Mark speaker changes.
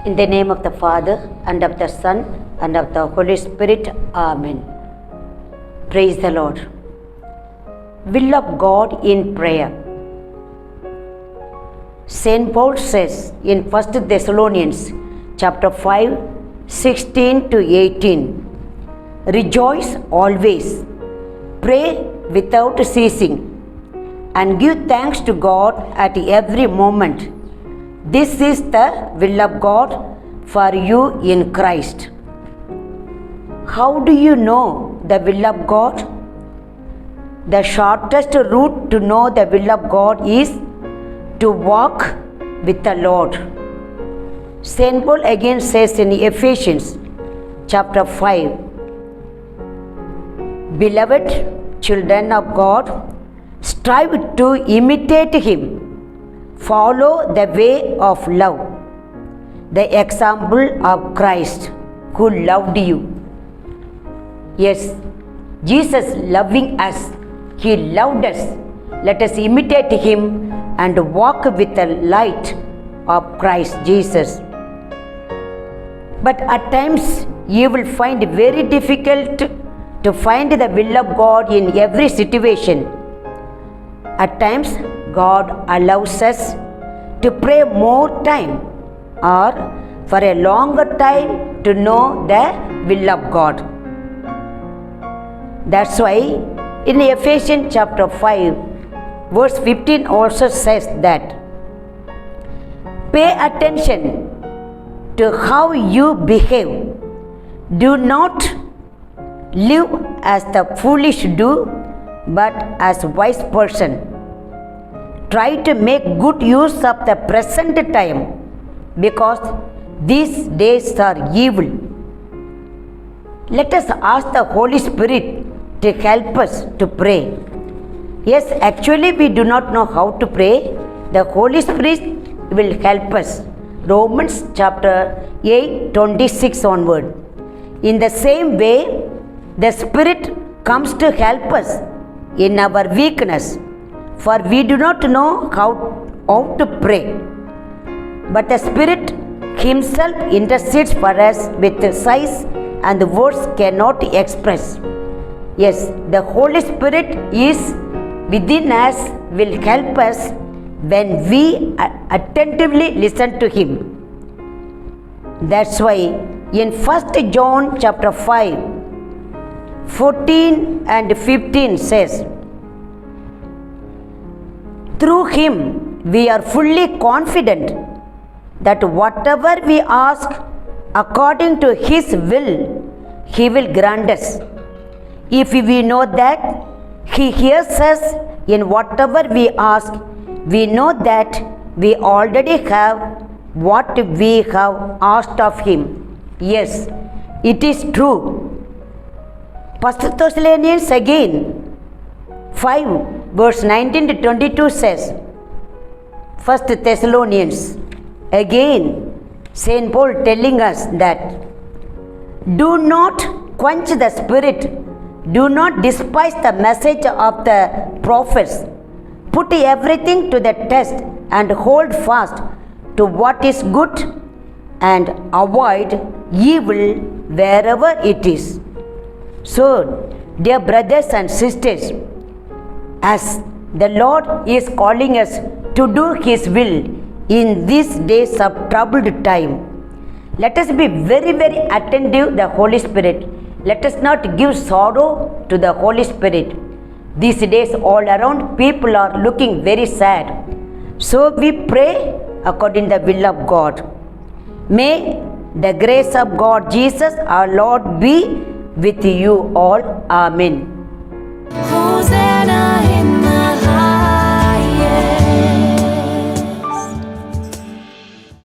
Speaker 1: In the name of the Father, and of the Son, and of the Holy Spirit. Amen. Praise the Lord. Will of God in prayer. Saint Paul says in 1 Thessalonians chapter 5, 16 to 18, rejoice always, pray without ceasing, and give thanks to God at every moment. This is the will of God for you in Christ. How do you know the will of God? The shortest route to know the will of God is to walk with the Lord. Saint Paul again says in Ephesians chapter 5, beloved children of God, strive to imitate Him. Follow the way of love, the example of Christ who loved you. Yes, Jesus loving us, He loved us. Let us imitate Him and walk with the light of Christ Jesus. But at times you will find it very difficult to find the will of God in every situation. At times God allows us to pray more time or for a longer time to know the will of God. That's why in Ephesians chapter 5 verse 15 also says that pay attention to how you behave. Do not live as the foolish do, but as wise person. Try to make good use of the present time, because these days are evil. Let us ask the Holy Spirit to help us to pray. Yes, actually we do not know how to pray. The Holy Spirit will help us. Romans chapter 8, 26 onward. In the same way, the Spirit comes to help us in our weakness, for we do not know how to pray. But the Spirit Himself intercedes for us with sighs and the words cannot express. Yes, the Holy Spirit is within us, will help us when we attentively listen to Him. That's why in 1 John chapter 5, 14 and 15 says, through Him we are fully confident that whatever we ask according to His will, He will grant us. If we know that He hears us in whatever we ask, we know that we already have what we have asked of Him. Yes, it is true. 1 Thessalonians again 5 verse 19 to 22 says, 1 Thessalonians again Saint Paul telling us that do not quench the spirit, do not despise the message of the prophets, put everything to the test and hold fast to what is good and avoid evil wherever it is. So, dear brothers and sisters, as the Lord is calling us to do His will in these days of troubled time, let us be very, very attentive to the Holy Spirit. Let us not give sorrow to the Holy Spirit. These days all around people are looking very sad. So we pray according to the will of God. May the grace of God Jesus our Lord be with you all. Amen.
Speaker 2: Hosanna.